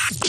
Merci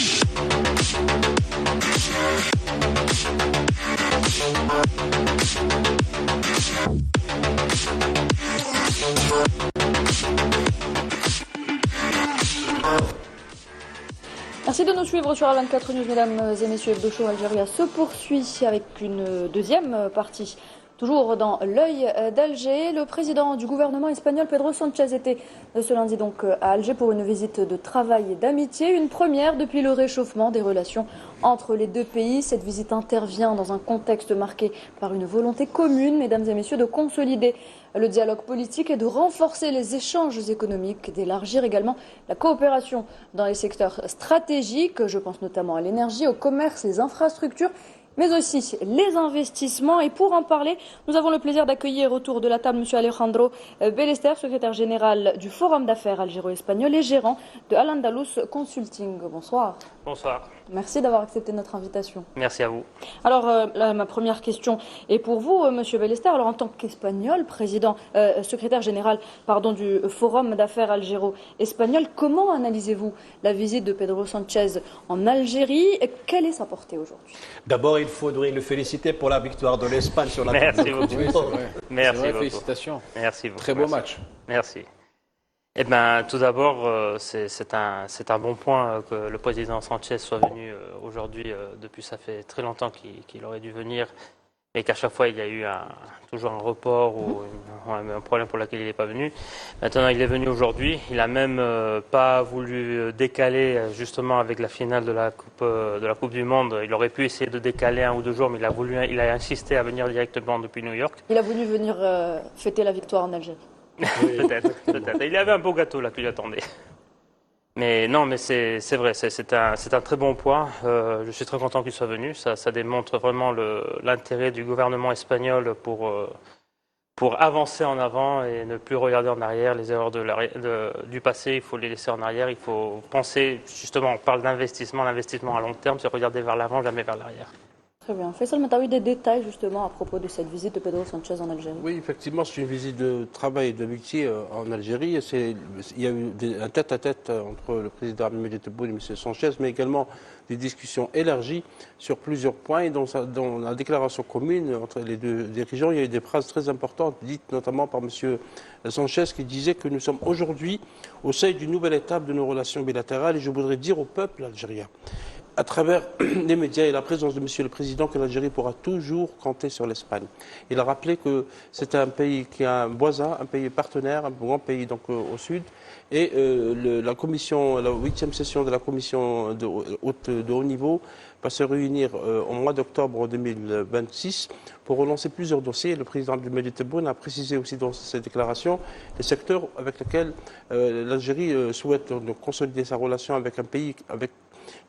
de nous suivre sur A24 News, mesdames et messieurs. Hebdo Show Algérie se poursuit avec une deuxième partie. Toujours dans l'œil d'Alger, le président du gouvernement espagnol Pedro Sánchez était ce lundi donc à Alger pour une visite de travail et d'amitié, une première depuis le réchauffement des relations entre les deux pays. Cette visite intervient dans un contexte marqué par une volonté commune, mesdames et messieurs, de consolider le dialogue politique et de renforcer les échanges économiques, d'élargir également la coopération dans les secteurs stratégiques. Je pense notamment à l'énergie, au commerce, les infrastructures, mais aussi les investissements. Et pour en parler, nous avons le plaisir d'accueillir autour de la table M. Alejandro Bellester, secrétaire général du Forum d'affaires algéro-espagnol et gérant de Al-Andalus Consulting. Bonsoir. Bonsoir. Merci d'avoir accepté notre invitation. Merci à vous. Alors, ma première question est pour vous, Monsieur Bellester. Alors, en tant qu'Espagnol, secrétaire général du Forum d'affaires algéro-espagnol, comment analysez-vous la visite de Pedro Sánchez en Algérie et quelle est sa portée aujourd'hui? D'abord, il faudrait le féliciter pour la victoire de l'Espagne sur la Merci beaucoup. Oui, c'est vrai. Merci C'est vrai, beaucoup. félicitations. Merci beaucoup. Très beau match. Merci. Eh bien, tout d'abord, c'est un bon point que le président Sanchez soit venu aujourd'hui. Depuis, ça fait très longtemps qu'il aurait dû venir, et qu'à chaque fois, il y a eu toujours un report ou un problème pour lequel il n'est pas venu. Maintenant, il est venu aujourd'hui. Il n'a même pas voulu décaler, justement, avec la finale de la Coupe du Monde. Il aurait pu essayer de décaler 1 ou 2 jours, mais il a insisté à venir directement depuis New York. Il a voulu venir fêter la victoire en Algérie. Peut-être. Il y avait un beau gâteau là qu'il attendait. Mais non, mais c'est vrai, c'est un très bon point. Je suis très content qu'il soit venu. Ça démontre vraiment l'intérêt du gouvernement espagnol pour avancer en avant et ne plus regarder en arrière. Les erreurs du passé, il faut les laisser en arrière. Il faut penser, justement, on parle d'investissement, l'investissement à long terme, c'est regarder vers l'avant, jamais vers l'arrière. Très bien. Faisal Mataoui, des détails justement à propos de cette visite de Pedro Sánchez en Algérie. Oui, effectivement, c'est une visite de travail et d'amitié en Algérie. Il y a eu un tête-à-tête entre le président Abdelmadjid Tebboune et M. Sánchez, mais également des discussions élargies sur plusieurs points. Et dans la déclaration commune entre les deux dirigeants, il y a eu des phrases très importantes, dites notamment par M. Sánchez, qui disait que nous sommes aujourd'hui au seuil d'une nouvelle étape de nos relations bilatérales. Et je voudrais dire au peuple algérien, à travers les médias et la présence de M. le Président, que l'Algérie pourra toujours compter sur l'Espagne. Il a rappelé que c'est un pays qui a un voisin, un pays partenaire, un grand pays donc au sud. Et la 8e session de la commission de haut niveau va se réunir au mois d'octobre 2026 pour relancer plusieurs dossiers. Le président Abdelmadjid Tebboune a précisé aussi dans ses déclarations les secteurs avec lesquels l'Algérie souhaite consolider sa relation avec un pays, avec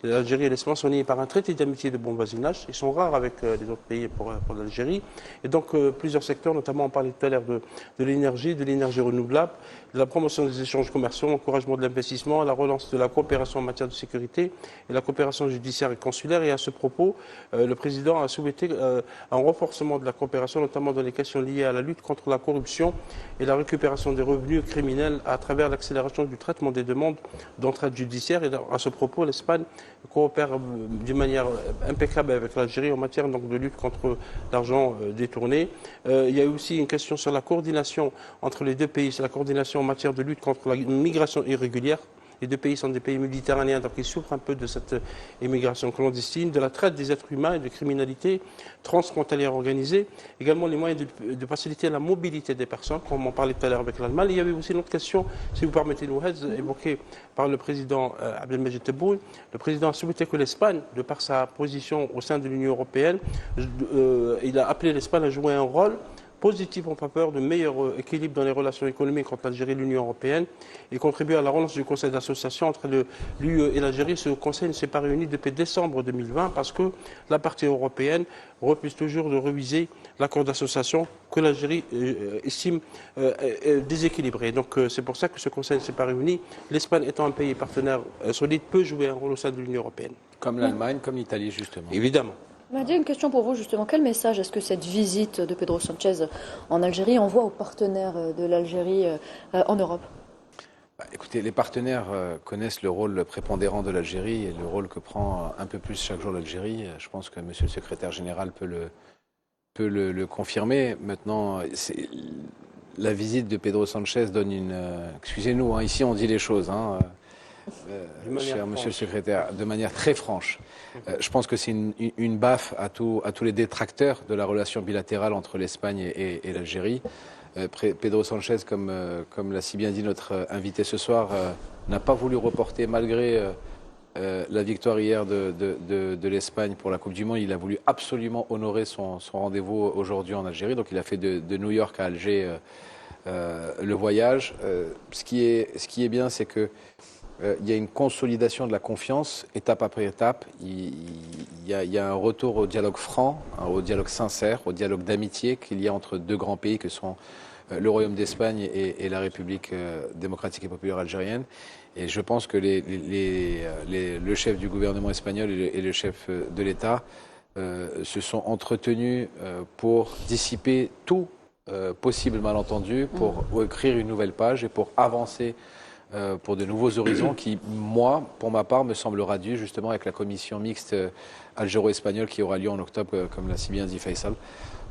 l'Algérie et l'Espagne sont liés par un traité d'amitié de bon voisinage. Ils sont rares avec les autres pays pour l'Algérie. Et donc, plusieurs secteurs, notamment on parlait tout à l'heure de l'énergie renouvelable, de la promotion des échanges commerciaux, l'encouragement de l'investissement, la relance de la coopération en matière de sécurité et la coopération judiciaire et consulaire. Et à ce propos, le président a souhaité un renforcement de la coopération, notamment dans les questions liées à la lutte contre la corruption et la récupération des revenus criminels à travers l'accélération du traitement des demandes d'entraide judiciaire. Et à ce propos, l'Espagne coopère d'une manière impeccable avec l'Algérie en matière donc, de lutte contre l'argent détourné. Il y a aussi une question sur la coordination entre les deux pays, c'est la coordination en matière de lutte contre la migration irrégulière. Les deux pays sont des pays méditerranéens, donc ils souffrent un peu de cette immigration clandestine, de la traite des êtres humains et de criminalité transfrontalière organisée. Également les moyens de faciliter la mobilité des personnes, comme on parlait tout à l'heure avec l'Allemagne. Il y avait aussi une autre question, si vous permettez, Nouhed, évoquée par le président Abdelmadjid Tebboune. Le président a souhaité que l'Espagne, de par sa position au sein de l'Union européenne, il a appelé l'Espagne à jouer un rôle positif en faveur de meilleur équilibre dans les relations économiques entre l'Algérie et l'Union européenne et contribuer à la relance du Conseil d'association entre l'UE et l'Algérie. Ce Conseil ne s'est pas réuni depuis décembre 2020 parce que la partie européenne refuse toujours de réviser l'accord d'association que l'Algérie estime déséquilibré. Donc c'est pour ça que ce Conseil ne s'est pas réuni. L'Espagne étant un pays partenaire solide peut jouer un rôle au sein de l'Union européenne. Comme l'Allemagne, comme l'Italie justement. Évidemment. Mehdi, une question pour vous justement. Quel message est-ce que cette visite de Pedro Sánchez en Algérie envoie aux partenaires de l'Algérie en Europe? Écoutez, les partenaires connaissent le rôle prépondérant de l'Algérie et le rôle que prend un peu plus chaque jour l'Algérie. Je pense que Monsieur le secrétaire général peut le confirmer. Maintenant, la visite de Pedro Sanchez donne une... excusez-nous, hein, ici on dit les choses, hein, cher Monsieur le secrétaire, de manière très franche. Je pense que c'est une baffe à tous les détracteurs de la relation bilatérale entre l'Espagne et l'Algérie. Pedro Sanchez, comme l'a si bien dit notre invité ce soir, n'a pas voulu reporter malgré la victoire hier de l'Espagne pour la Coupe du Monde. Il a voulu absolument honorer son rendez-vous aujourd'hui en Algérie. Donc il a fait de New York à Alger le voyage. Ce qui est bien, c'est que il y a une consolidation de la confiance, étape après étape. Il y a un retour au dialogue franc, au dialogue sincère, au dialogue d'amitié qu'il y a entre deux grands pays que sont le Royaume d'Espagne et la République démocratique et populaire algérienne. Et je pense que le chef du gouvernement espagnol et le chef de l'État se sont entretenus pour dissiper tout possible malentendu, pour écrire une nouvelle page et pour avancer pour de nouveaux horizons qui, moi, pour ma part, me semble radieux justement avec la commission mixte algéro-espagnole qui aura lieu en octobre, comme l'a si bien dit Faisal.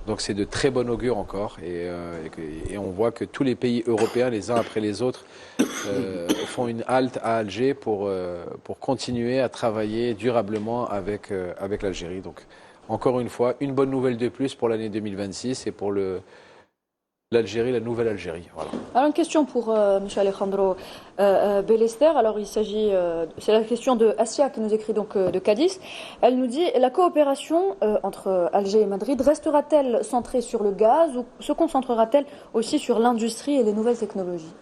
Donc c'est de très bon augure encore et on voit que tous les pays européens, les uns après les autres, font une halte à Alger pour continuer à travailler durablement avec l'Algérie. Donc encore une fois, une bonne nouvelle de plus pour l'année 2026 et pour l'Algérie, la nouvelle Algérie. Voilà. Alors une question pour M. Alejandro Bellester. Alors il s'agit, c'est la question de Asia qui nous écrit donc de Cadiz. Elle nous dit, la coopération entre Alger et Madrid restera-t-elle centrée sur le gaz ou se concentrera-t-elle aussi sur l'industrie et les nouvelles technologies?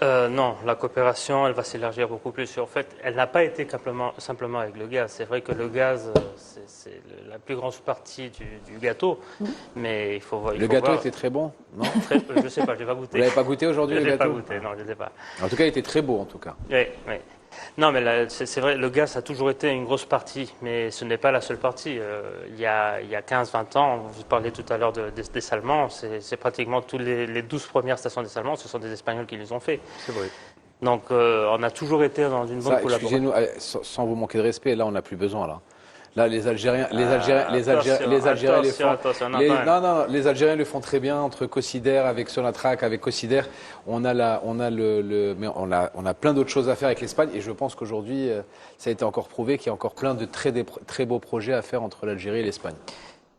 Non, la coopération, elle va s'élargir beaucoup plus. En fait, elle n'a pas été simplement avec le gaz. C'est vrai que le gaz, c'est la plus grande partie du gâteau, mais il faut voir. Le gâteau était très bon, non? Je ne sais pas, je l'ai pas goûté. Vous l'avez pas goûté aujourd'hui, le gâteau? Je l'ai pas goûté, non, je ne l'ai pas. En tout cas, il était très beau, en tout cas. Oui, oui. Non, mais c'est vrai, le gaz a toujours été une grosse partie, mais ce n'est pas la seule partie. Il y a 15-20 ans, vous parliez tout à l'heure des dessalements, c'est pratiquement tous les 12 premières stations de dessalement, ce sont des Espagnols qui les ont fait. C'est vrai. Donc on a toujours été dans une bonne collaboration. Excusez-nous, sans vous manquer de respect, là on n'a plus besoin là. Là, les Algériens le font très bien entre Cocider avec Sonatrach, avec Cocider. On a plein d'autres choses à faire avec l'Espagne et je pense qu'aujourd'hui, ça a été encore prouvé qu'il y a encore plein de très beaux projets à faire entre l'Algérie et l'Espagne.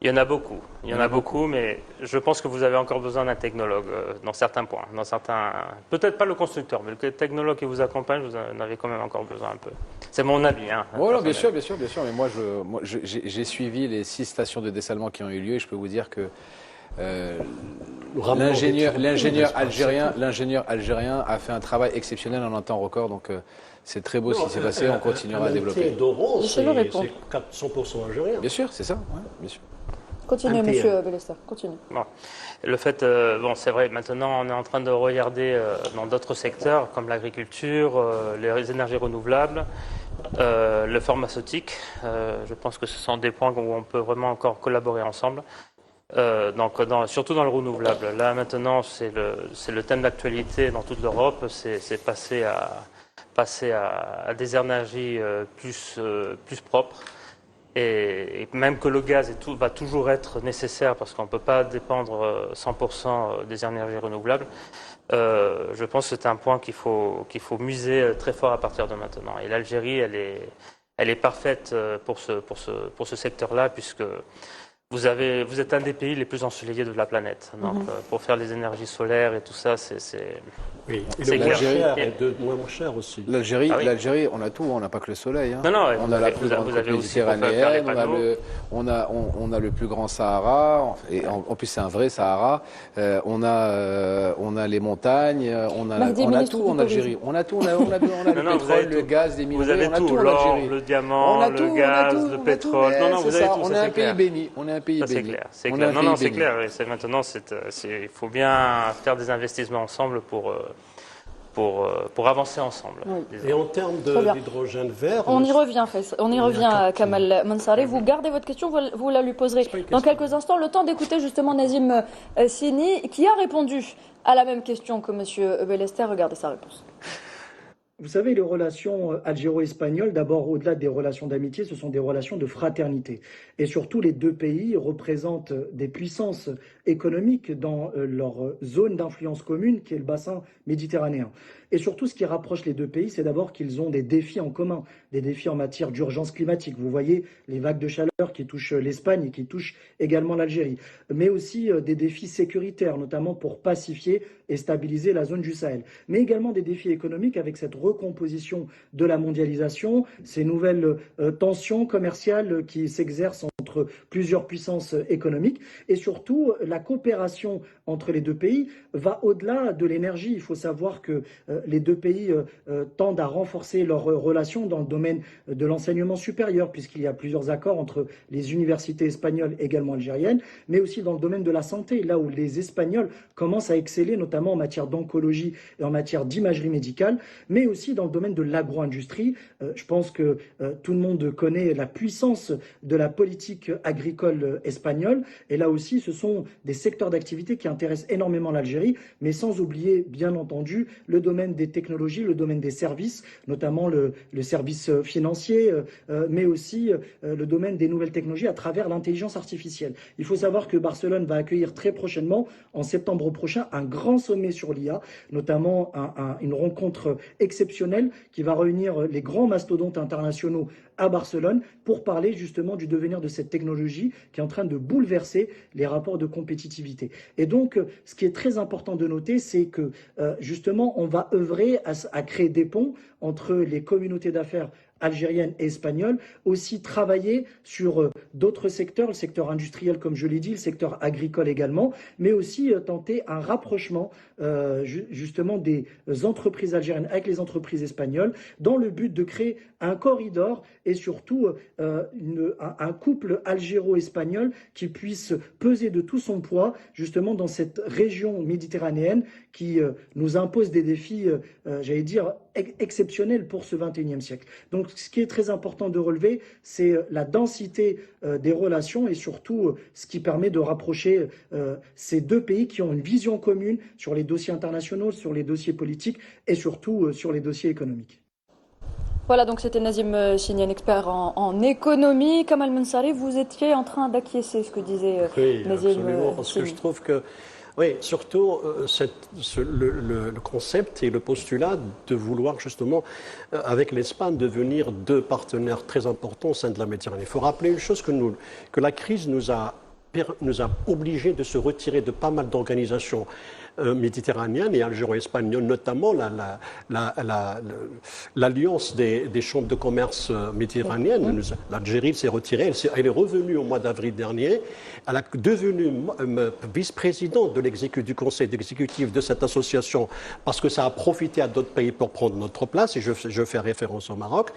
Il y en a beaucoup. Il y en a beaucoup, mais je pense que vous avez encore besoin d'un technologue dans certains points. Peut-être pas le constructeur, mais le technologue qui vous accompagne, vous en avez quand même encore besoin un peu. C'est mon avis. Hein, voilà, bien sûr. Mais moi, j'ai suivi les 6 stations de dessalement qui ont eu lieu et je peux vous dire que l'ingénieur algérien a fait un travail exceptionnel en un temps record. Donc, c'est très beau ce qui s'est passé. On continuera à développer. D'Oran, c'est 100% algérien. Bien sûr, c'est ça. Ouais, bien sûr. Continuez, Monsieur Bellester, continuez. Bon. Le fait, c'est vrai, maintenant on est en train de regarder dans d'autres secteurs comme l'agriculture, les énergies renouvelables, le pharmaceutique. Je pense que ce sont des points où on peut vraiment encore collaborer ensemble. Surtout dans le renouvelable. Là maintenant, c'est le thème d'actualité dans toute l'Europe. C'est passer à des énergies plus propres. Et même que le gaz va toujours être nécessaire parce qu'on ne peut pas dépendre 100% des énergies renouvelables, je pense que c'est un point qu'il faut miser très fort à partir de maintenant. Et l'Algérie, elle est parfaite pour ce secteur-là puisque vous êtes un des pays les plus ensoleillés de la planète. Donc, pour faire les énergies solaires et tout ça, oui, et l'Algérie est de moins cher aussi. L'Algérie, on a tout, on n'a pas que le soleil. Hein. Non, on a la plus grande côte méditerranéenne, on a le plus grand Sahara, et en plus c'est un vrai Sahara. On a les montagnes, on a tout en Algérie. On a tout, on a le pétrole, le gaz, les minerais, vous avez on a tout en l'or, Algérie. le diamant, le gaz, le pétrole. Vous avez tout. On est un pays béni. C'est clair. C'est clair. Non, c'est clair. Maintenant, il faut bien faire des investissements ensemble pour avancer ensemble. Oui. disons. Et en termes Très bien. d'hydrogène vert, On y revient, on y revient, Kamal Mansari. Vous gardez votre question, vous la lui poserez pas une dans question. quelques instants. Le temps d'écouter justement Nazim Sini, qui a répondu à la même question que M. Bellester. Regardez sa réponse. Vous savez, les relations algéro-espagnoles, d'abord, au-delà des relations d'amitié, ce sont des relations de fraternité. Et surtout, les deux pays représentent des puissances économiques dans leur zone d'influence commune, qui est le bassin méditerranéen. Et surtout, ce qui rapproche les deux pays, c'est d'abord qu'ils ont des défis en commun, des défis en matière d'urgence climatique. Vous voyez les vagues de chaleur qui touchent l'Espagne et qui touchent également l'Algérie, mais aussi des défis sécuritaires, notamment pour pacifier et stabiliser la zone du Sahel, mais également des défis économiques avec cette recomposition de la mondialisation, ces nouvelles tensions commerciales qui s'exercent entre plusieurs puissances économiques, et surtout la coopération entre les deux pays va au-delà de l'énergie. Il faut savoir que les deux pays tendent à renforcer leurs relations dans le domaine de l'enseignement supérieur, puisqu'il y a plusieurs accords entre les universités espagnoles, également algériennes, mais aussi dans le domaine de la santé, là où les Espagnols commencent à exceller, notamment en matière d'oncologie et en matière d'imagerie médicale, mais aussi dans le domaine de l'agro-industrie. Je pense que tout le monde connaît la puissance de la politique agricole espagnole, et là aussi, ce sont des secteurs d'activité qui intéressent énormément l'Algérie, mais sans oublier, bien entendu, le domaine des technologies, le domaine des services, notamment le service financier, mais aussi le domaine des nouvelles technologies à travers l'intelligence artificielle. Il faut savoir que Barcelone va accueillir très prochainement, en septembre prochain, un grand sommet sur l'IA, notamment une rencontre exceptionnelle qui va réunir les grands mastodontes internationaux à Barcelone pour parler justement du devenir de cette technologie qui est en train de bouleverser les rapports de compétitivité. Et donc, ce qui est très important de noter, c'est que justement, on va œuvrer à créer des ponts entre les communautés d'affaires algérienne et espagnole, aussi travailler sur d'autres secteurs, le secteur industriel comme je l'ai dit, le secteur agricole également, mais aussi tenter un rapprochement justement des entreprises algériennes avec les entreprises espagnoles dans le but de créer un corridor et surtout un couple algéro-espagnol qui puisse peser de tout son poids justement dans cette région méditerranéenne qui nous impose des défis, j'allais dire, exceptionnels pour ce XXIe siècle. Donc ce qui est très important de relever, c'est la densité des relations et surtout ce qui permet de rapprocher ces deux pays qui ont une vision commune sur les dossiers internationaux, sur les dossiers politiques et surtout sur les dossiers économiques. Voilà, donc c'était Nazim Sini, un expert en économie. Kamal Mansari, vous étiez en train d'acquiescer ce que disait Nazim absolument, parce que je trouve que oui, surtout le concept et le postulat de vouloir justement, avec l'Espagne, devenir deux partenaires très importants au sein de la Méditerranée. Il faut rappeler une chose que la crise nous a obligés de se retirer de pas mal d'organisations méditerranéennes et algéro-espagnoles, notamment l'alliance des chambres de commerce méditerranéennes. L'Algérie s'est retirée, elle est revenue au mois d'avril dernier. Elle est devenue vice-présidente du conseil exécutif de cette association parce que ça a profité à d'autres pays pour prendre notre place, et je fais référence au Maroc.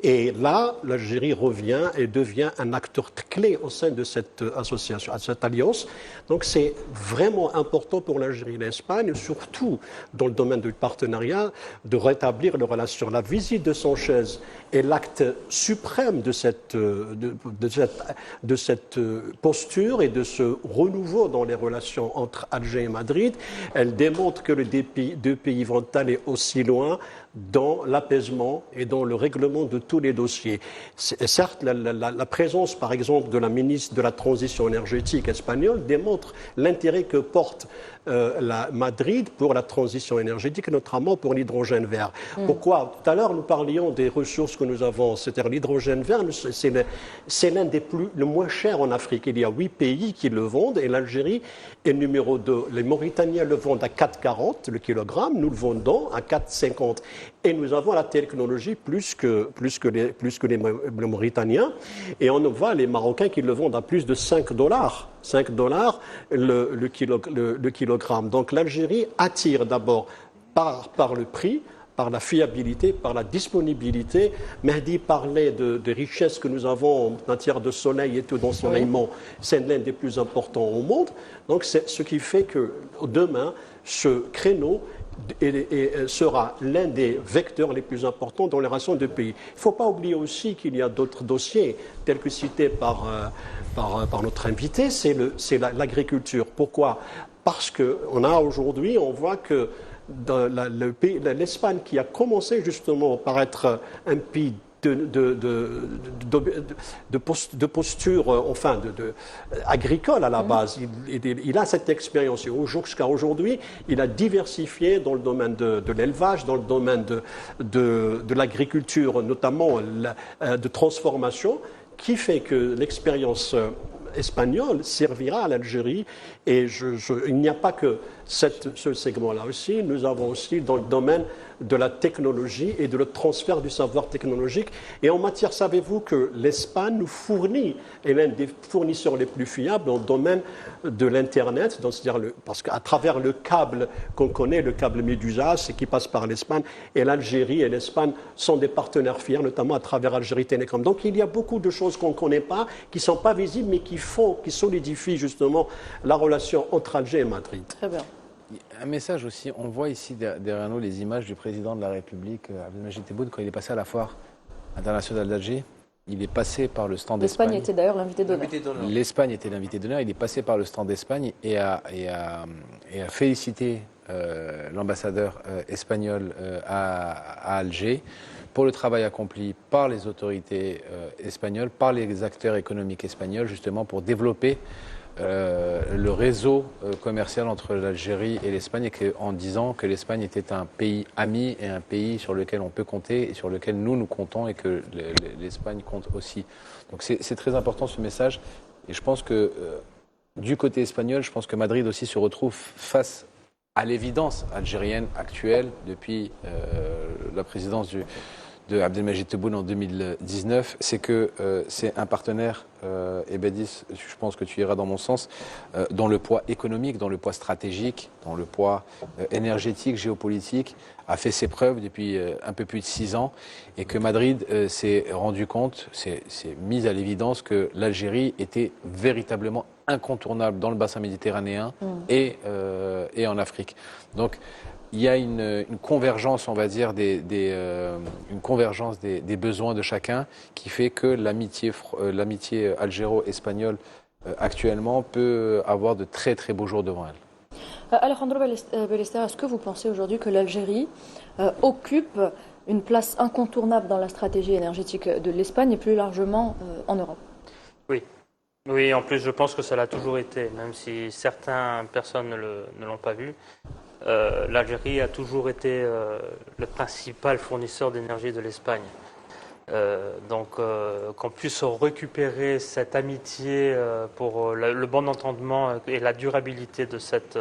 Et là, l'Algérie revient et devient un acteur clé au sein de cette association, à cette alliance. Donc c'est vraiment important pour l'Algérie et l'Espagne, surtout dans le domaine du partenariat, de rétablir les relations. La visite de Sanchez est l'acte suprême de cette posture et de ce renouveau dans les relations entre Alger et Madrid. Elle démontre que les deux pays vont aller aussi loin dans l'apaisement et dans le règlement de tous les dossiers. Certes, la présence, par exemple, de la ministre de la Transition énergétique espagnole démontre l'intérêt que porte Madrid pour la transition énergétique, notamment pour l'hydrogène vert. Pourquoi? Tout à l'heure, nous parlions des ressources que nous avons, c'est-à-dire l'hydrogène vert, c'est l'un des le moins chers en Afrique. Il y a 8 pays qui le vendent et l'Algérie est numéro 2. Les Mauritaniens le vendent à 4,40 le kilogramme, nous le vendons à 4,50. Et nous avons la technologie plus que les Mauritaniens. Et on voit les Marocains qui le vendent à plus de 5 $. 5 $ le kilogramme. Donc l'Algérie attire d'abord par le prix, par la fiabilité, par la disponibilité. Mehdi parlait de richesses que nous avons en matière de soleil et tout d'ensoleillement. C'est l'un des plus importants au monde. Donc c'est ce qui fait que demain, ce créneau sera l'un des vecteurs les plus importants dans les relations de pays. Il ne faut pas oublier aussi qu'il y a d'autres dossiers, tels que cités par notre invité, c'est l'agriculture. Pourquoi? Parce qu'on a aujourd'hui, on voit que l'Espagne, qui a commencé justement par être un pays de posture, enfin, agricole à la base. Il a cette expérience. Jusqu'à aujourd'hui, il a diversifié dans le domaine de l'élevage, dans le domaine de l'agriculture, notamment de transformation, qui fait que l'expérience espagnole servira à l'Algérie. Et il n'y a pas que ce segment-là aussi. Nous avons aussi dans le domaine de la technologie et de le transfert du savoir technologique. Et en matière, savez-vous que l'Espagne nous fournit, est l'un des fournisseurs les plus fiables dans le domaine de l'Internet, parce qu'à travers le câble qu'on connaît, le câble Médusas, et qui passe par l'Espagne, et l'Algérie et l'Espagne sont des partenaires fiables, notamment à travers Algérie Télécom. Donc il y a beaucoup de choses qu'on ne connaît pas, qui ne sont pas visibles, mais qui solidifient justement la relation entre Alger et Madrid. Très bien. Un message aussi, on voit ici derrière nous les images du président de la République, Abdelmajid Tebboune, quand il est passé à la foire internationale d'Alger. Il est passé par le stand d'Espagne. L'Espagne était d'ailleurs l'invité d'honneur. L'Espagne était l'invité d'honneur. Il est passé par le stand d'Espagne et a félicité l'ambassadeur espagnol à Alger pour le travail accompli par les autorités espagnoles, par les acteurs économiques espagnols, justement pour développer le réseau commercial entre l'Algérie et l'Espagne, en disant que l'Espagne était un pays ami et un pays sur lequel on peut compter et sur lequel nous comptons et que l'Espagne compte aussi. Donc c'est très important ce message et je pense que du côté espagnol, je pense que Madrid aussi se retrouve face à l'évidence algérienne actuelle depuis la présidence de Abdelmajid Tebboune en 2019, c'est que c'est un partenaire, et Bédis, je pense que tu iras dans mon sens, dans le poids économique, dans le poids stratégique, dans le poids énergétique, géopolitique, a fait ses preuves depuis un peu plus de 6 ans, et que Madrid s'est rendu compte, s'est mis à l'évidence que l'Algérie était véritablement incontournable dans le bassin méditerranéen et en Afrique. Donc, il y a une convergence, on va dire, une convergence des besoins de chacun qui fait que l'amitié algéro-espagnole actuellement peut avoir de très très beaux jours devant elle. Alejandro Ballester, est-ce que vous pensez aujourd'hui que l'Algérie occupe une place incontournable dans la stratégie énergétique de l'Espagne et plus largement en Europe? Oui. Oui, en plus je pense que ça l'a toujours été, même si certaines personnes ne l'ont pas vu. L'Algérie a toujours été le principal fournisseur d'énergie de l'Espagne. Donc qu'on puisse récupérer cette amitié pour le bon entendement et la durabilité de cette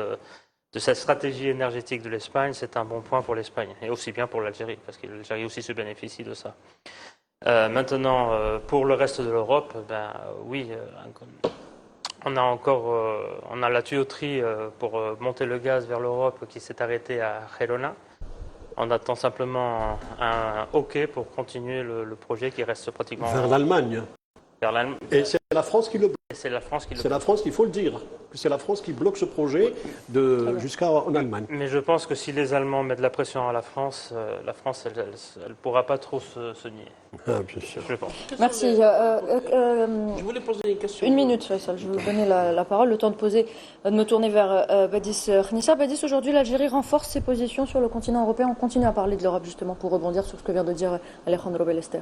stratégie énergétique de l'Espagne, c'est un bon point pour l'Espagne, et aussi bien pour l'Algérie, parce que l'Algérie aussi se bénéficie de ça. Maintenant, pour le reste de l'Europe, oui, on a la tuyauterie pour monter le gaz vers l'Europe qui s'est arrêtée à Gerona. On attend simplement un OK pour continuer le projet qui reste pratiquement vers l'Allemagne. Et c'est la France qui le bloque. C'est la France qui le C'est la France, il faut le dire. C'est la France qui bloque ce projet jusqu'en Allemagne. Mais je pense que si les Allemands mettent de la pression à la France, elle pourra pas trop se nier. Ah, bien sûr. Je pense. Merci. Je voulais poser une question. Une minute, Faisal. Je vais vous donner la parole. Le temps de me tourner vers Badis Khnissa. Badis, aujourd'hui, l'Algérie renforce ses positions sur le continent européen. On continue à parler de l'Europe, justement, pour rebondir sur ce que vient de dire Alejandro Ballester.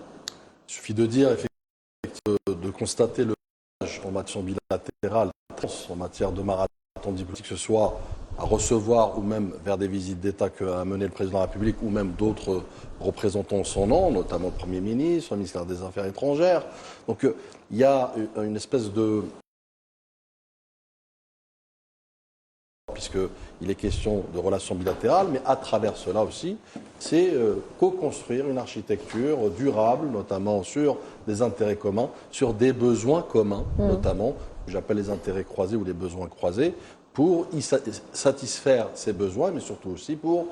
Il suffit de dire, effectivement, de constater le en matière bilatérale, en matière de marathon diplomatique, que ce soit à recevoir ou même vers des visites d'État qu'a mené le président de la République ou même d'autres représentants son nom, notamment le Premier ministre, le ministère des Affaires étrangères. Donc il y a une espèce de... puisqu'il est question de relations bilatérales, mais à travers cela aussi, c'est co-construire une architecture durable, notamment sur des intérêts communs, sur des besoins communs, notamment, que j'appelle les intérêts croisés ou les besoins croisés, pour y satisfaire ces besoins, mais surtout aussi pour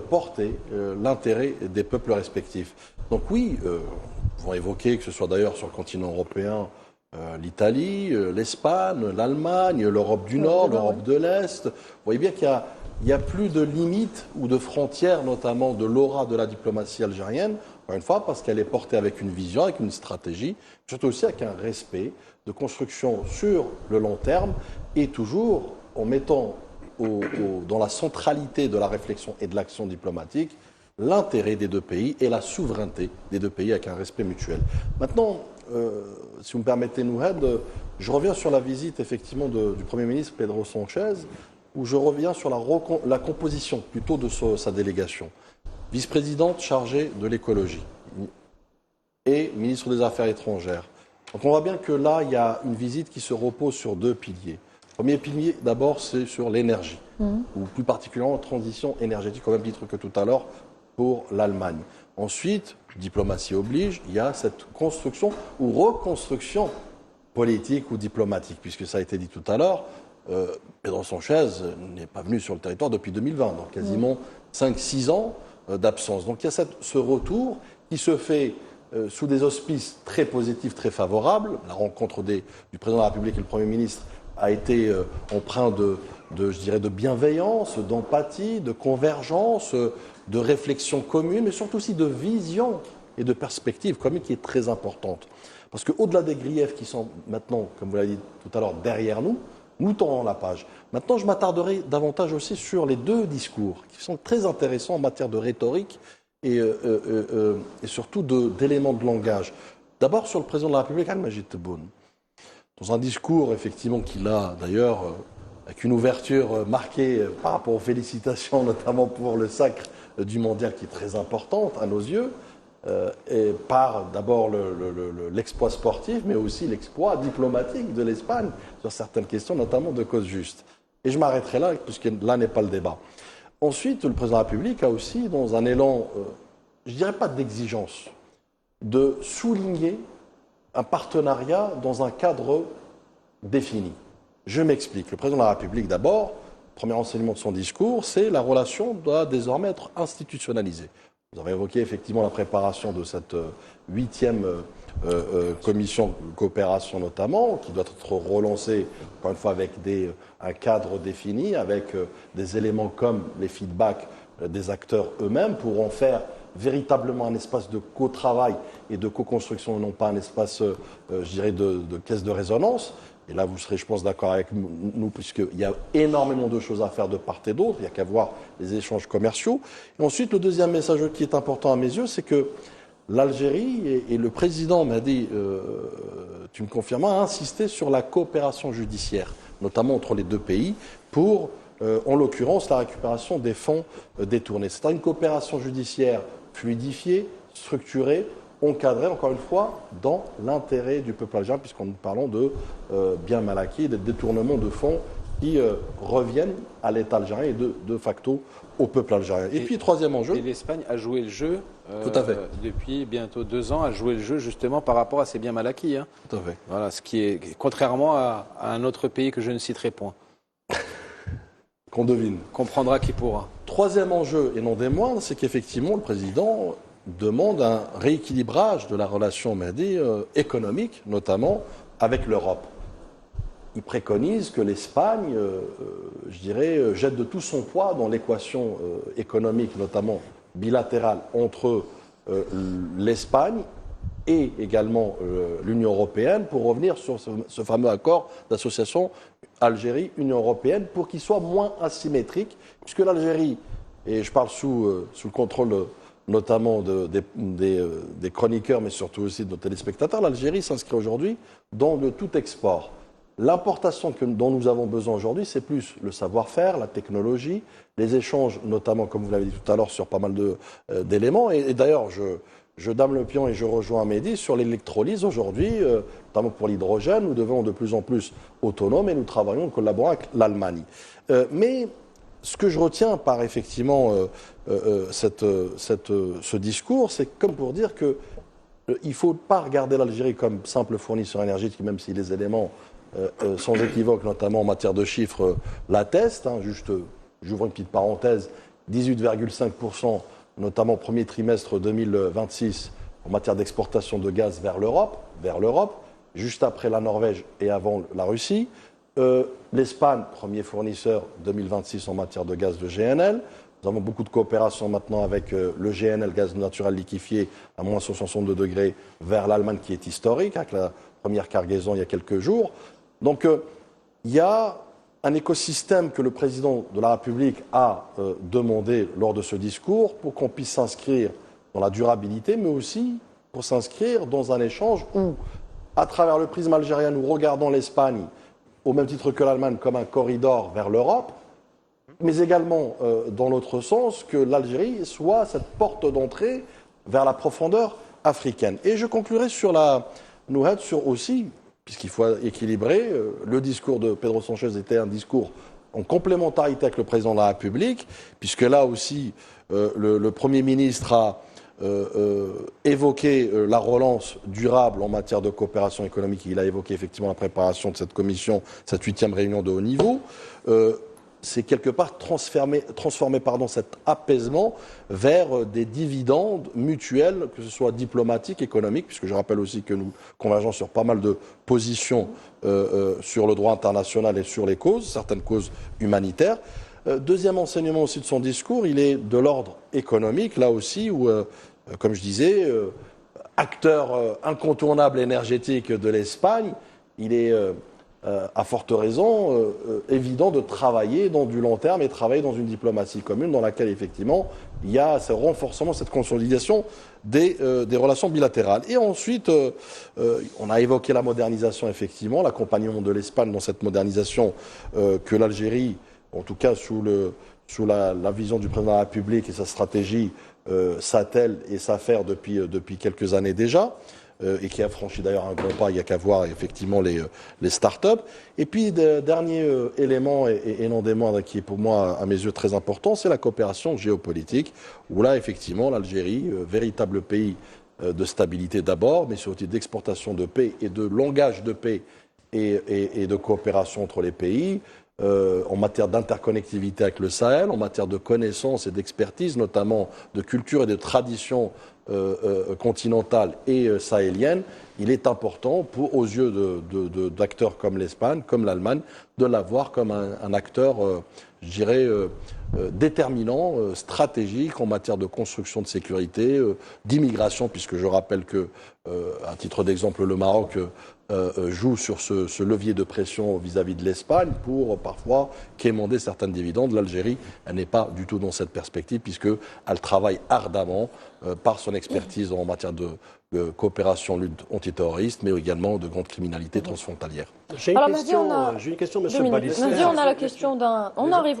porter l'intérêt des peuples respectifs. Donc oui, vous vont évoquer, que ce soit d'ailleurs sur le continent européen, l'Italie, l'Espagne, l'Allemagne, l'Europe du Nord, l'Europe de l'Est. Vous voyez bien qu'il n'y a plus de limites ou de frontières, notamment de l'aura de la diplomatie algérienne, encore une fois, parce qu'elle est portée avec une vision, avec une stratégie, surtout aussi avec un respect de construction sur le long terme et toujours en mettant dans la centralité de la réflexion et de l'action diplomatique l'intérêt des deux pays et la souveraineté des deux pays avec un respect mutuel. Maintenant, si vous me permettez, Nouhed, je reviens sur la visite effectivement du Premier ministre Pedro Sanchez, où je reviens sur la composition plutôt de sa délégation. Vice-présidente chargée de l'écologie et ministre des Affaires étrangères. Donc on voit bien que là, il y a une visite qui se repose sur deux piliers. Le premier pilier, d'abord, c'est sur l'énergie, ou plus particulièrement la transition énergétique, au même titre que tout à l'heure pour l'Allemagne. Ensuite, diplomatie oblige, il y a cette construction ou reconstruction politique ou diplomatique, puisque ça a été dit tout à l'heure, Pedro Sanchez n'est pas venu sur le territoire depuis 2020, donc quasiment 5-6 ans d'absence. Donc il y a ce retour qui se fait sous des auspices très positifs, très favorables. La rencontre du président de la République et le Premier ministre a été empreinte je dirais, de bienveillance, d'empathie, de convergence, de réflexion commune, mais surtout aussi de vision et de perspective commune qui est très importante. Parce qu'au-delà des griefs qui sont maintenant, comme vous l'avez dit tout à l'heure, derrière nous, nous tournons la page. Maintenant, je m'attarderai davantage aussi sur les deux discours qui sont très intéressants en matière de rhétorique et surtout d'éléments de langage. D'abord sur le président de la République, Al-Majid Tebboune. Dans un discours, effectivement, qu'il a d'ailleurs, avec une ouverture marquée par rapport aux félicitations, notamment pour le sacre du mondial, qui est très importante à nos yeux, et par d'abord l'exploit sportif, mais aussi l'exploit diplomatique de l'Espagne sur certaines questions, notamment de cause juste. Et je m'arrêterai là, puisque là n'est pas le débat. Ensuite, le président de la République a aussi, dans un élan, je dirais pas d'exigence, de souligner un partenariat dans un cadre défini. Je m'explique. Le président de la République, d'abord, premier enseignement de son discours, c'est la relation doit désormais être institutionnalisée. Vous avez évoqué effectivement la préparation de cette 8e commission de coopération notamment, qui doit être relancée, encore une fois, avec un cadre défini, avec des éléments comme les feedbacks des acteurs eux-mêmes pour en faire véritablement un espace de co-travail et de co-construction, non pas un espace, je dirais, de caisse de résonance. Et là, vous serez, je pense, d'accord avec nous, puisqu'il y a énormément de choses à faire de part et d'autre. Il n'y a qu'à voir les échanges commerciaux. Et ensuite, le deuxième message qui est important à mes yeux, c'est que l'Algérie, et le président m'a dit, tu me confirmes, a insisté sur la coopération judiciaire, notamment entre les deux pays, pour, en l'occurrence, la récupération des fonds détournés. C'est une coopération judiciaire fluidifiée, structurée, encadré, encore une fois, dans l'intérêt du peuple algérien, puisqu'on nous parlons de biens mal acquis, de détournements de fonds qui reviennent à l'État algérien et de facto au peuple algérien. Et puis, troisième enjeu. Et l'Espagne a joué le jeu tout à fait. Depuis bientôt 2 ans, a joué le jeu justement par rapport à ces biens mal acquis. Hein. Tout à fait. Voilà, ce qui est contrairement à un autre pays que je ne citerai point. Qu'on devine. Comprendra qui pourra. Troisième enjeu, et non des moindres, c'est qu'effectivement, le président demande un rééquilibrage de la relation économique, notamment avec l'Europe. Il préconise que l'Espagne, je dirais, jette de tout son poids dans l'équation économique, notamment bilatérale, entre l'Espagne et également l'Union européenne, pour revenir sur ce fameux accord d'association Algérie-Union européenne, pour qu'il soit moins asymétrique, puisque l'Algérie, et je parle sous le contrôle notamment des chroniqueurs, mais surtout aussi de nos téléspectateurs, l'Algérie s'inscrit aujourd'hui dans le tout export. L'importation dont nous avons besoin aujourd'hui, c'est plus le savoir-faire, la technologie, les échanges, notamment, comme vous l'avez dit tout à l'heure, sur pas mal d'éléments. Et d'ailleurs, je dame le pion et je rejoins Mehdi sur l'électrolyse aujourd'hui, notamment pour l'hydrogène. Nous devenons de plus en plus autonomes et nous travaillons, nous collaborons avec l'Allemagne. Mais ce que je retiens par effectivement ce discours, c'est comme pour dire qu'il ne faut pas regarder l'Algérie comme simple fournisseur énergétique, même si les éléments sans équivoque, notamment en matière de chiffres, l'attestent. Juste, j'ouvre une petite parenthèse, 18,5%, notamment au premier trimestre 2026, en matière d'exportation de gaz vers l'Europe, juste après la Norvège et avant la Russie. L'Espagne, premier fournisseur 2026 en matière de gaz de GNL. Nous avons beaucoup de coopération maintenant avec le GNL, gaz naturel liquéfié, à moins 62 degrés, vers l'Allemagne, qui est historique, avec la première cargaison il y a quelques jours. Donc, il y a un écosystème que le président de la République a demandé lors de ce discours pour qu'on puisse s'inscrire dans la durabilité, mais aussi pour s'inscrire dans un échange où, à travers le prisme algérien, nous regardons l'Espagne, au même titre que l'Allemagne, comme un corridor vers l'Europe, mais également dans l'autre sens, que l'Algérie soit cette porte d'entrée vers la profondeur africaine. Et je conclurai sur sur aussi, puisqu'il faut équilibrer, le discours de Pedro Sanchez était un discours en complémentarité avec le président de la République, puisque là aussi, le Premier ministre a évoqué la relance durable en matière de coopération économique. Il a évoqué effectivement la préparation de cette commission, cette 8e réunion de haut niveau. C'est quelque part transformer cet apaisement vers des dividendes mutuels, que ce soit diplomatiques, économiques, puisque je rappelle aussi que nous convergeons sur pas mal de positions sur le droit international et sur les causes, certaines causes humanitaires. Deuxième enseignement aussi de son discours, il est de l'ordre économique, là aussi, où, comme je disais, acteur incontournable énergétique de l'Espagne, il est à forte raison évident de travailler dans du long terme et travailler dans une diplomatie commune dans laquelle effectivement il y a ce renforcement, cette consolidation des relations bilatérales. Et ensuite, on a évoqué la modernisation effectivement, l'accompagnement de l'Espagne dans cette modernisation que l'Algérie, en tout cas sous la vision du président de la République et sa stratégie, s'attelle et s'affaire depuis quelques années déjà. Et qui a franchi d'ailleurs un grand pas, il n'y a qu'à voir effectivement les start-up. Et puis, dernier élément, et non des moindres, qui est pour moi, à mes yeux, très important, c'est la coopération géopolitique, où là, effectivement, l'Algérie, véritable pays de stabilité d'abord, mais surtout d'exportation de paix et de langage de paix et de coopération entre les pays, en matière d'interconnectivité avec le Sahel, en matière de connaissances et d'expertise, notamment de culture et de tradition continentale et sahélienne, il est important, aux yeux d'acteurs comme l'Espagne, comme l'Allemagne, de l'avoir comme un acteur, je dirais, déterminant, stratégique en matière de construction de sécurité, d'immigration, puisque je rappelle que, à titre d'exemple, le Maroc joue sur ce levier de pression vis-à-vis de l'Espagne pour parfois quémander certaines dividendes. L'Algérie, elle n'est pas du tout dans cette perspective puisqu'elle travaille ardemment par son expertise en matière de coopération, lutte antiterroriste, mais également de grande criminalité transfrontalière. J'ai une question, monsieur Balisser. Mahdi, on a la question d'un... On y arrive.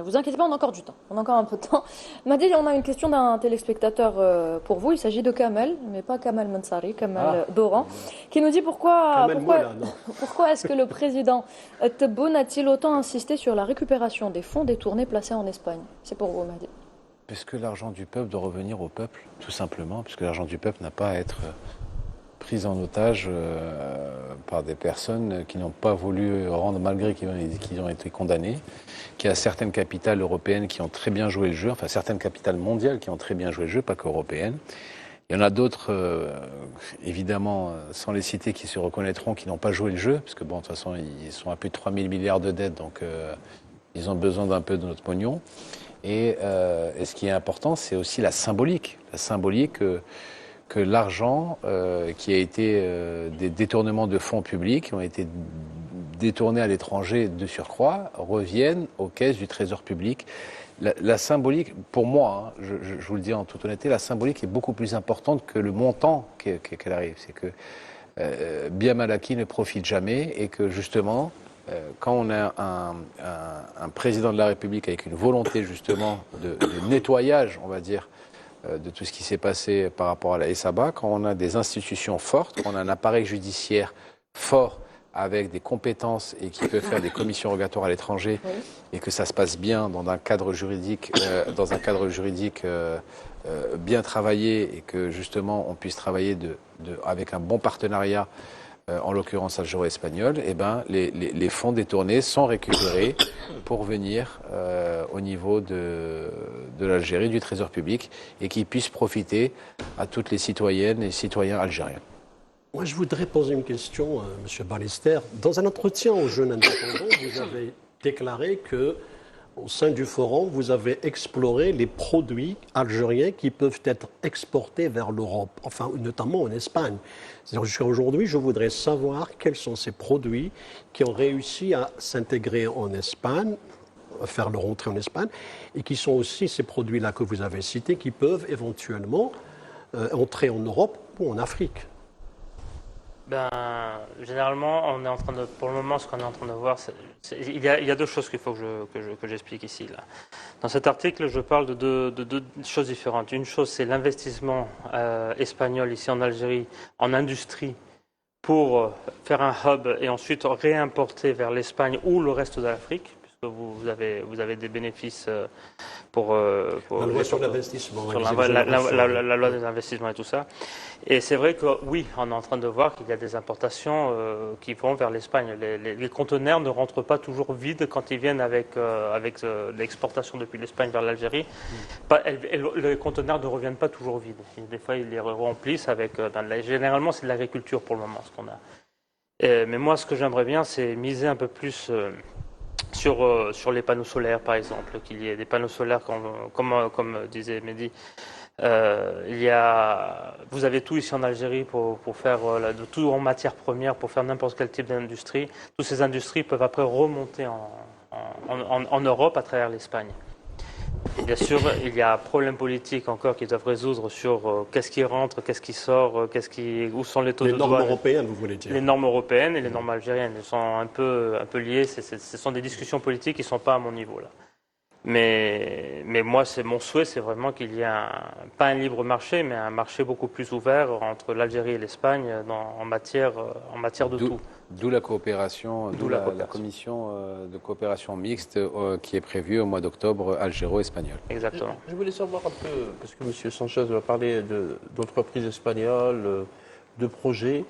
Vous inquiétez pas, on a encore du temps. On a encore un peu de temps. Mahdi, on a une question d'un téléspectateur pour vous. Il s'agit de Kamel, mais pas Kamel Mansari, Kamel Doran, qui nous dit pourquoi est-ce que le président Tebboune a-t-il autant insisté sur la récupération des fonds détournés placés en Espagne? C'est pour vous, Mahdi. Parce que l'argent du peuple doit revenir au peuple, tout simplement, puisque l'argent du peuple n'a pas à être pris en otage par des personnes qui n'ont pas voulu rendre, malgré qu'ils ont été condamnés, qu'il y a certaines capitales européennes qui ont très bien joué le jeu, enfin certaines capitales mondiales qui ont très bien joué le jeu, pas qu'européennes. Il y en a d'autres, évidemment, sans les citer, qui se reconnaîtront, qui n'ont pas joué le jeu, parce que bon, de toute façon, ils sont à plus de 3 000 milliards de dettes, donc ils ont besoin d'un peu de notre pognon. Et ce qui est important, c'est aussi la symbolique. La symbolique que l'argent qui a été des détournements de fonds publics, qui ont été détournés à l'étranger de surcroît, reviennent aux caisses du Trésor public. La symbolique, pour moi, hein, je vous le dis en toute honnêteté, la symbolique est beaucoup plus importante que le montant qu'elle arrive. C'est que bien mal acquis ne profite jamais et que justement... quand on a un président de la République avec une volonté justement de nettoyage, on va dire, de tout ce qui s'est passé par rapport à la SABA, quand on a des institutions fortes, quand on a un appareil judiciaire fort avec des compétences et qui peut faire des commissions rogatoires à l'étranger et que ça se passe bien dans un cadre juridique, bien travaillé et que justement on puisse travailler avec un bon partenariat en l'occurrence algéro-espagnol, eh ben, les fonds détournés sont récupérés pour venir au niveau de l'Algérie, du Trésor public, et qui puissent profiter à toutes les citoyennes et citoyens algériens. Moi, je voudrais poser une question, M. Ballester. Dans un entretien aux jeunes indépendants, vous avez déclaré que, au sein du forum, vous avez exploré les produits algériens qui peuvent être exportés vers l'Europe, enfin, notamment en Espagne. C'est-à-dire, jusqu'à aujourd'hui, je voudrais savoir quels sont ces produits qui ont réussi à s'intégrer en Espagne, à faire leur entrée en Espagne, et qui sont aussi ces produits-là que vous avez cités, qui peuvent éventuellement entrer en Europe ou en Afrique. Ben, généralement, on est en train de, pour le moment, ce qu'on est en train de voir, il y a deux choses qu'il faut que j'explique ici. Là. Dans cet article, je parle de deux choses différentes. Une chose, c'est l'investissement espagnol ici en Algérie, en industrie, pour faire un hub et ensuite réimporter vers l'Espagne ou le reste de l'Afrique, puisque vous avez des bénéfices pour la loi sur l'investissement. Sur la loi des investissements et tout ça. Et c'est vrai que oui, on est en train de voir qu'il y a des importations qui vont vers l'Espagne. Les conteneurs ne rentrent pas toujours vides quand ils viennent avec l'exportation depuis l'Espagne vers l'Algérie. Les conteneurs ne reviennent pas toujours vides. Des fois, ils les remplissent avec... généralement, c'est de l'agriculture pour le moment, ce qu'on a. Mais moi, ce que j'aimerais bien, c'est miser un peu plus... sur les panneaux solaires, par exemple, qu'il y ait des panneaux solaires, comme disait Mehdi. Vous avez tout ici en Algérie pour faire de tout en matière première, pour faire n'importe quel type d'industrie. Toutes ces industries peuvent après remonter en Europe à travers l'Espagne. Et bien sûr, il y a un problème politique encore qu'ils doivent résoudre sur qu'est-ce qui rentre, qu'est-ce qui sort, où sont les taux de douane. Les normes européennes, vous voulez dire? Les normes européennes et les normes algériennes, elles sont un peu liées. Ce sont des discussions politiques qui ne sont pas à mon niveau là. Mais moi, mon souhait, c'est vraiment qu'il y ait pas un libre marché, mais un marché beaucoup plus ouvert entre l'Algérie et l'Espagne en matière de tout. D'où la coopération, la commission de coopération mixte qui est prévue au mois d'octobre algéro-espagnol. Exactement. Je voulais savoir un peu, parce que M. Sanchez va parler d'entreprises espagnoles, de projets.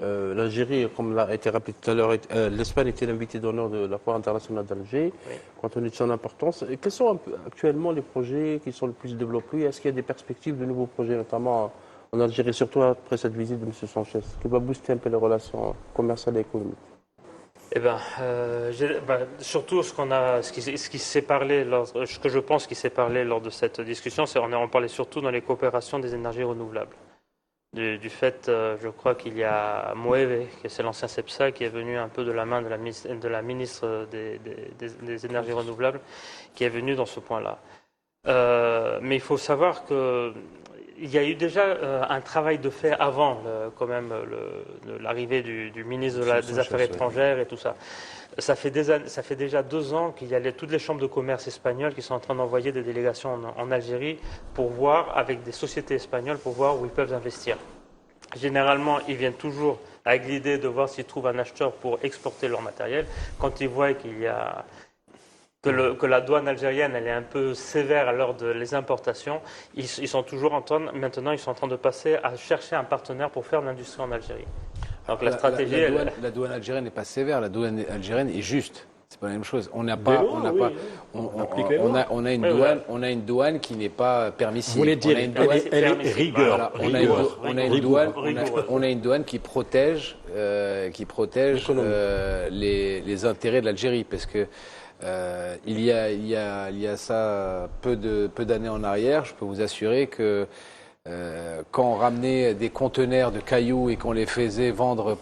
L'Algérie, comme l'a été rappelé tout à l'heure, l'Espagne était l'invité d'honneur de la Foire internationale d'Alger, compte tenu de son importance. Et quels sont actuellement les projets qui sont le plus développés? Est-ce qu'il y a des perspectives de nouveaux projets, notamment en Algérie, surtout après cette visite de M. Sanchez, qui va booster un peu les relations commerciales et économiques? Eh ben, surtout ce qui s'est parlé, ce que je pense qui s'est parlé lors de cette discussion, c'est on parlait surtout dans les coopérations des énergies renouvelables. Du fait, je crois qu'il y a Moeve, c'est l'ancien CEPSA, qui est venu un peu de la main de la ministre des énergies renouvelables, qui est venu dans ce point-là. Mais il faut savoir qu'il y a eu déjà un travail de fait avant quand même l'arrivée du ministre des Affaires étrangères et tout ça. Ça fait déjà 2 ans qu'il y a toutes les chambres de commerce espagnoles qui sont en train d'envoyer des délégations en Algérie pour voir, avec des sociétés espagnoles, pour voir où ils peuvent investir. Généralement, ils viennent toujours avec l'idée de voir s'ils trouvent un acheteur pour exporter leur matériel. Quand ils voient qu'il y a que la douane algérienne elle est un peu sévère lors de les importations, ils sont toujours maintenant ils sont en train de passer à chercher un partenaire pour faire de l'industrie en Algérie. Donc la stratégie, la douane algérienne n'est pas sévère, la douane algérienne est juste. C'est pas la même chose. On a une douane qui n'est pas permissive. Vous voulez dire, elle est rigueur. On a une douane qui protège les intérêts de l'Algérie, parce que il y a ça peu d'années en arrière, je peux vous assurer que quand on ramenait des conteneurs de cailloux et qu'on les faisait vendre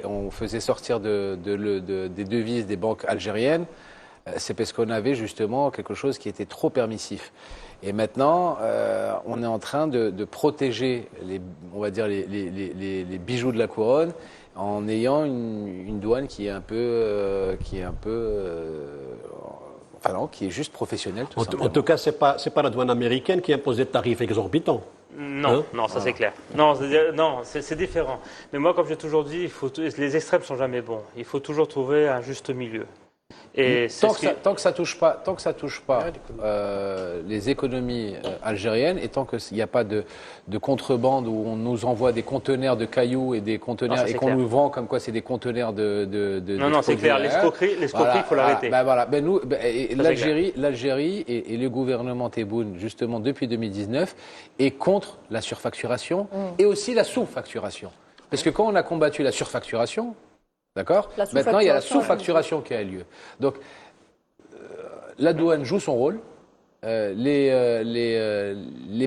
on faisait sortir des devises des banques algériennes, c'est parce qu'on avait justement quelque chose qui était trop permissif. Et maintenant, on est en train de protéger les bijoux de la couronne en ayant une douane qui est juste professionnelle. En tout cas, c'est pas la douane américaine qui impose des tarifs exorbitants. Non, ça c'est clair. Non, c'est différent. Mais moi, comme j'ai toujours dit, les extrêmes sont jamais bons. Il faut toujours trouver un juste milieu. Et Tant que ça touche pas les économies algériennes, et tant qu'il n'y a pas de contrebande où on nous envoie des conteneurs de cailloux et des conteneurs et qu'on nous vend comme quoi c'est des conteneurs de non, c'est clair. L'escroquerie, il faut l'arrêter. L'Algérie et le gouvernement Tebboune, justement depuis 2019, est contre la surfacturation et aussi la sous-facturation. Parce que quand on a combattu la surfacturation, d'accord, maintenant il y a la sous-facturation qui a lieu. Donc la douane joue son rôle. Les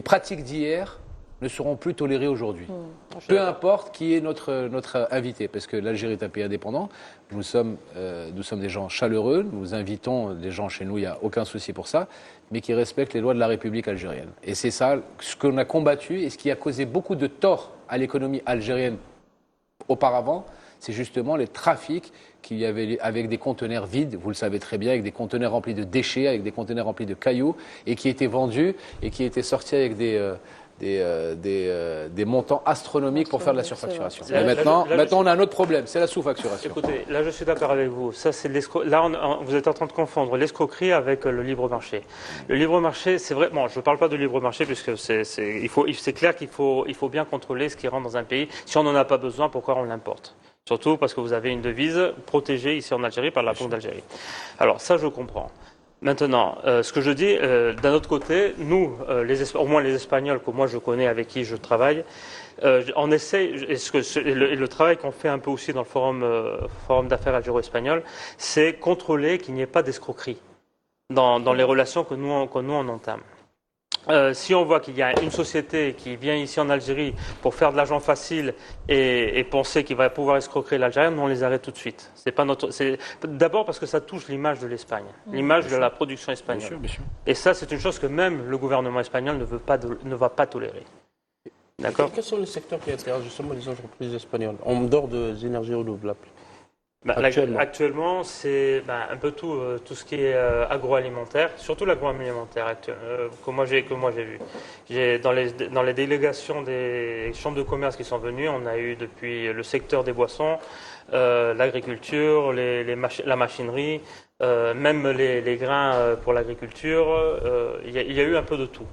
pratiques d'hier ne seront plus tolérées aujourd'hui. Peu importe qui est notre invité, parce que l'Algérie est un pays indépendant, nous sommes des gens chaleureux, nous invitons des gens chez nous, il n'y a aucun souci pour ça, mais qui respectent les lois de la République algérienne. Et c'est ça ce qu'on a combattu et ce qui a causé beaucoup de tort à l'économie algérienne auparavant, c'est justement les trafics qu'il y avait avec des conteneurs vides, vous le savez très bien, avec des conteneurs remplis de déchets, avec des conteneurs remplis de cailloux, et qui étaient vendus et qui étaient sortis avec des montants astronomiques pour faire de la surfacturation. Et maintenant, on a un autre problème, c'est la sous-facturation. Écoutez, là je suis d'accord avec vous. Ça, c'est vous êtes en train de confondre l'escroquerie avec le libre marché. Le libre marché, c'est vrai. Bon, je ne parle pas de libre marché puisque c'est clair qu'il faut bien contrôler ce qui rentre dans un pays. Si on n'en a pas besoin, pourquoi on l'importe? Surtout parce que vous avez une devise protégée ici en Algérie par la Banque d'Algérie. Alors ça, je comprends. Maintenant, ce que je dis, d'un autre côté, nous, au moins les Espagnols que moi je connais, avec qui je travaille, on essaie, le travail qu'on fait un peu aussi dans le forum d'affaires algéro-espagnol, c'est contrôler qu'il n'y ait pas d'escroquerie dans les relations que nous on entame. Si on voit qu'il y a une société qui vient ici en Algérie pour faire de l'argent facile et penser qu'il va pouvoir escroquer l'Algérien, nous on les arrête tout de suite. D'abord parce que ça touche l'image de l'Espagne, l'image de la production espagnole. Bien sûr. Et ça, c'est une chose que même le gouvernement espagnol ne va pas tolérer. D'accord. Quels sont les secteurs qui intéressent justement les entreprises espagnoles, en dehors des énergies renouvelables? Actuellement, c'est un peu tout ce qui est agroalimentaire, surtout l'agroalimentaire que moi j'ai vu. Dans les délégations des chambres de commerce qui sont venues, on a eu depuis le secteur des boissons, l'agriculture, la machinerie, même les grains pour l'agriculture. Il y a eu un peu de tout.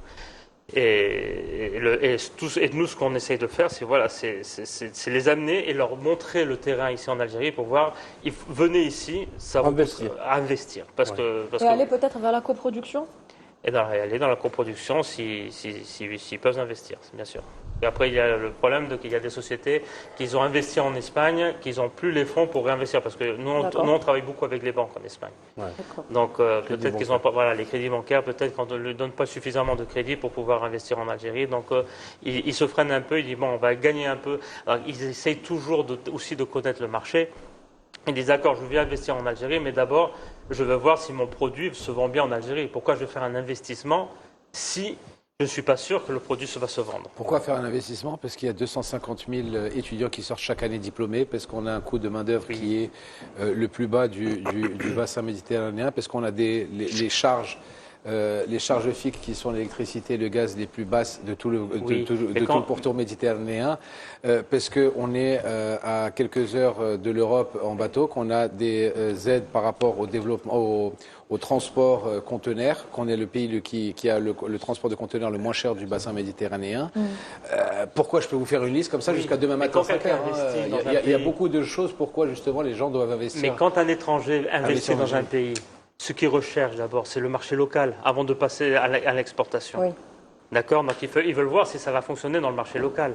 Et nous, ce qu'on essaye de faire, c'est les amener et leur montrer le terrain ici en Algérie pour voir, venez ici, ça va investir. Et aller peut-être vers la coproduction? Et aller dans la coproduction s'ils peuvent investir, bien sûr. Et après, il y a le problème qu'il y a des sociétés qui ont investi en Espagne, qui n'ont plus les fonds pour réinvestir. Parce que nous, on travaille beaucoup avec les banques en Espagne. Ouais. Donc, peut-être qu'ils n'ont pas... les crédits bancaires, peut-être qu'on ne leur donne pas suffisamment de crédits pour pouvoir investir en Algérie. Donc, ils se freinent un peu. Ils disent, bon, on va gagner un peu. Alors, ils essayent toujours aussi de connaître le marché. Ils disent, d'accord, je viens investir en Algérie, mais d'abord, je veux voir si mon produit se vend bien en Algérie. Pourquoi je vais faire un investissement si je ne suis pas sûr que le produit va se vendre? Pourquoi faire un investissement? Parce qu'il y a 250 000 étudiants qui sortent chaque année diplômés, parce qu'on a un coût de main-d'œuvre qui est le plus bas du bassin méditerranéen, parce qu'on a les charges fixes qui sont l'électricité, le gaz les plus basses de tout le pourtour méditerranéen, parce qu'on est à quelques heures de l'Europe en bateau, qu'on a des aides par rapport au développement, au transport conteneur, qu'on est le pays qui a le transport de conteneurs le moins cher du bassin méditerranéen. Pourquoi je peux vous faire une liste comme ça jusqu'à demain matin 5 heures, il y a beaucoup de choses pourquoi justement les gens doivent investir. Mais quand un étranger investit dans un pays, ce qu'ils recherchent d'abord, c'est le marché local, avant de passer à l'exportation. Oui. D'accord? Donc ils veulent voir si ça va fonctionner dans le marché local.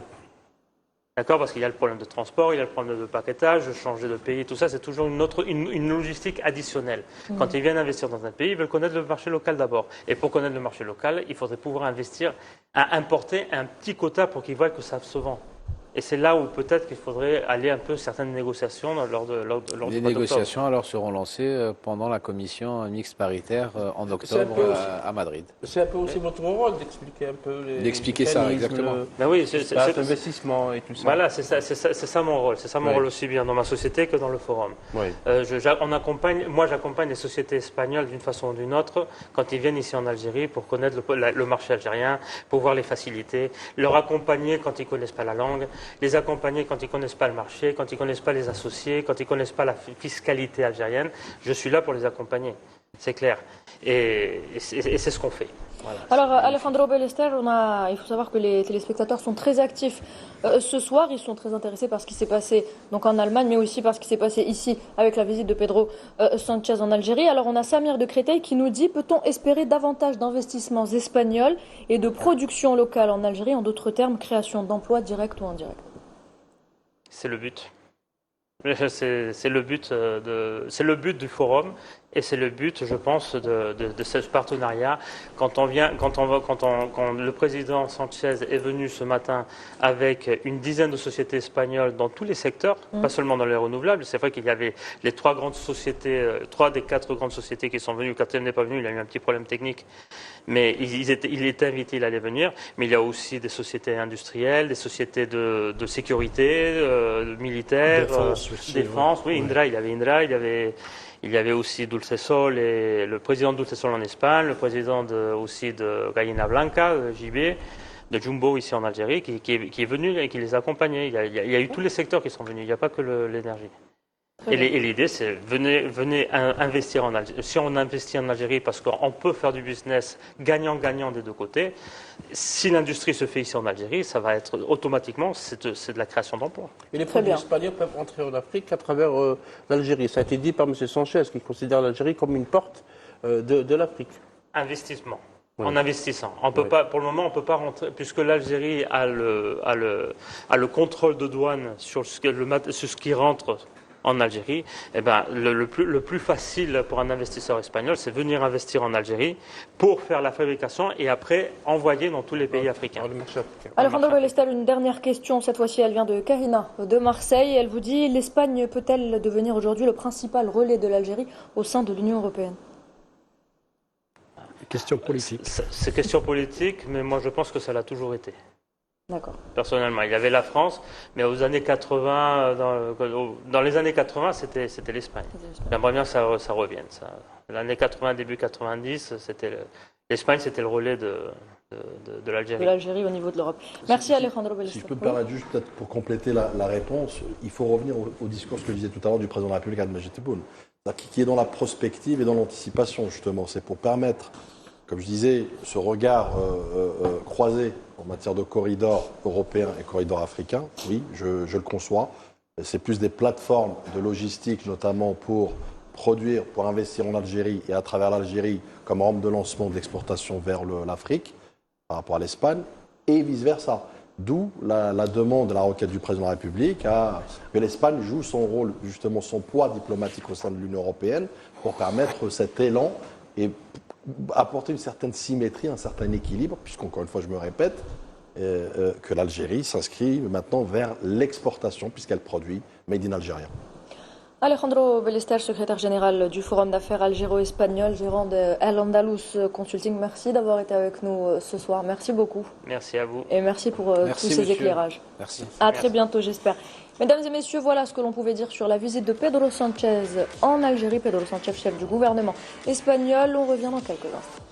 D'accord? Parce qu'il y a le problème de transport, il y a le problème de paquetage, de changer de pays, tout ça, c'est toujours une logistique additionnelle. Quand ils viennent investir dans un pays, ils veulent connaître le marché local d'abord. Et pour connaître le marché local, il faudrait pouvoir investir à importer un petit quota pour qu'ils voient que ça se vend. Et c'est là où peut-être qu'il faudrait aller un peu certaines négociations lors Les négociations alors seront lancées pendant la commission mixte paritaire en octobre à Madrid. C'est un peu aussi votre rôle d'expliquer un peu D'expliquer ça, exactement. Ben oui, c'est l'investissement et tout ça. Voilà, c'est ça mon rôle. C'est ça mon rôle aussi bien dans ma société que dans le forum. Oui. Moi, j'accompagne les sociétés espagnoles d'une façon ou d'une autre quand ils viennent ici en Algérie pour connaître le marché algérien, pour voir les facilités, leur accompagner quand ils ne connaissent pas la langue. les accompagner quand ils ne connaissent pas le marché, quand ils ne connaissent pas les associés, quand ils ne connaissent pas la fiscalité algérienne. Je suis là pour les accompagner, c'est clair. Et c'est ce qu'on fait. Voilà. Alors, Alejandro Ballester, il faut savoir que les téléspectateurs sont très actifs ce soir. Ils sont très intéressés par ce qui s'est passé donc en Allemagne, mais aussi par ce qui s'est passé ici avec la visite de Pedro Sanchez en Algérie. Alors, on a Samir de Créteil qui nous dit: peut-on espérer davantage d'investissements espagnols et de production locale en Algérie? En d'autres termes, création d'emplois directs ou indirects. C'est le but. C'est le but du forum et c'est le but, je pense, de ce partenariat. Quand le président Sanchez est venu ce matin avec une dizaine de sociétés espagnoles dans tous les secteurs, pas seulement dans les renouvelables. C'est vrai qu'il y avait les trois des quatre grandes sociétés qui sont venues. Le quatrième n'est pas venu, il a eu un petit problème technique, mais il était invité, il allait venir. Mais il y a aussi des sociétés industrielles, des sociétés de sécurité, militaires, défense. Oui, Indra, il y avait Indra, il y avait aussi Dulcesol et le président de Dulcesol en Espagne, le président aussi de Gallina Blanca, JB, de Jumbo ici en Algérie, qui est venu et qui les a accompagnés. Il y a eu tous les secteurs qui sont venus, il n'y a pas que l'énergie. Et l'idée, c'est venez investir en Algérie. Si on investit en Algérie, parce qu'on peut faire du business gagnant-gagnant des deux côtés, si l'industrie se fait ici en Algérie, ça va être automatiquement, c'est de la création d'emplois. Et les produits espagnols peuvent entrer en Afrique à travers l'Algérie. Ça a été dit par M. Sanchez, qui considère l'Algérie comme une porte de l'Afrique. Investissement. Oui. En investissant. On peut pas, pour le moment, on ne peut pas rentrer, puisque l'Algérie a le contrôle de douane sur ce qui rentre en Algérie. Eh ben, le plus facile pour un investisseur espagnol, c'est venir investir en Algérie pour faire la fabrication et après envoyer dans tous les pays africains. Alejandro Ballester, une dernière question. Cette fois-ci, elle vient de Karina de Marseille. Elle vous dit: l'Espagne peut-elle devenir aujourd'hui le principal relais de l'Algérie au sein de l'Union européenne? Question politique. C'est question politique, mais moi je pense que ça l'a toujours été. D'accord. Personnellement, il y avait la France, mais aux années 80, dans les années 80, c'était l'Espagne. J'aimerais bien que ça revienne. L'année 80, début 90, l'Espagne, c'était le relais de l'Algérie. De l'Algérie au niveau de l'Europe. Merci Alejandro Ballester. Si je peux me permettre juste peut-être pour compléter la réponse, il faut revenir au discours que je disais tout à l'heure du président de la République, Abdelmadjid Tebboune, qui est dans la prospective et dans l'anticipation justement. C'est pour permettre, comme je disais, ce regard croisé en matière de corridor européen et corridor africain. Oui, je le conçois. C'est plus des plateformes de logistique, notamment pour produire, pour investir en Algérie et à travers l'Algérie comme rampe de lancement de l'exportation vers l'Afrique par rapport à l'Espagne et vice-versa. D'où la demande, la requête du président de la République que l'Espagne joue son rôle, justement son poids diplomatique au sein de l'Union européenne pour permettre cet élan et apporter une certaine symétrie, un certain équilibre, puisqu'encore une fois, je me répète, que l'Algérie s'inscrit maintenant vers l'exportation, puisqu'elle produit Made in Algérien. Alejandro Ballester, secrétaire général du Forum d'affaires algéro-espagnol, gérant de Al Andalus Consulting, merci d'avoir été avec nous ce soir. Merci beaucoup. Merci à vous. Et merci pour tous ces éclairages. Merci. À très bientôt, j'espère. Mesdames et messieurs, voilà ce que l'on pouvait dire sur la visite de Pedro Sanchez en Algérie. Pedro Sanchez, chef du gouvernement espagnol. On revient dans quelques instants.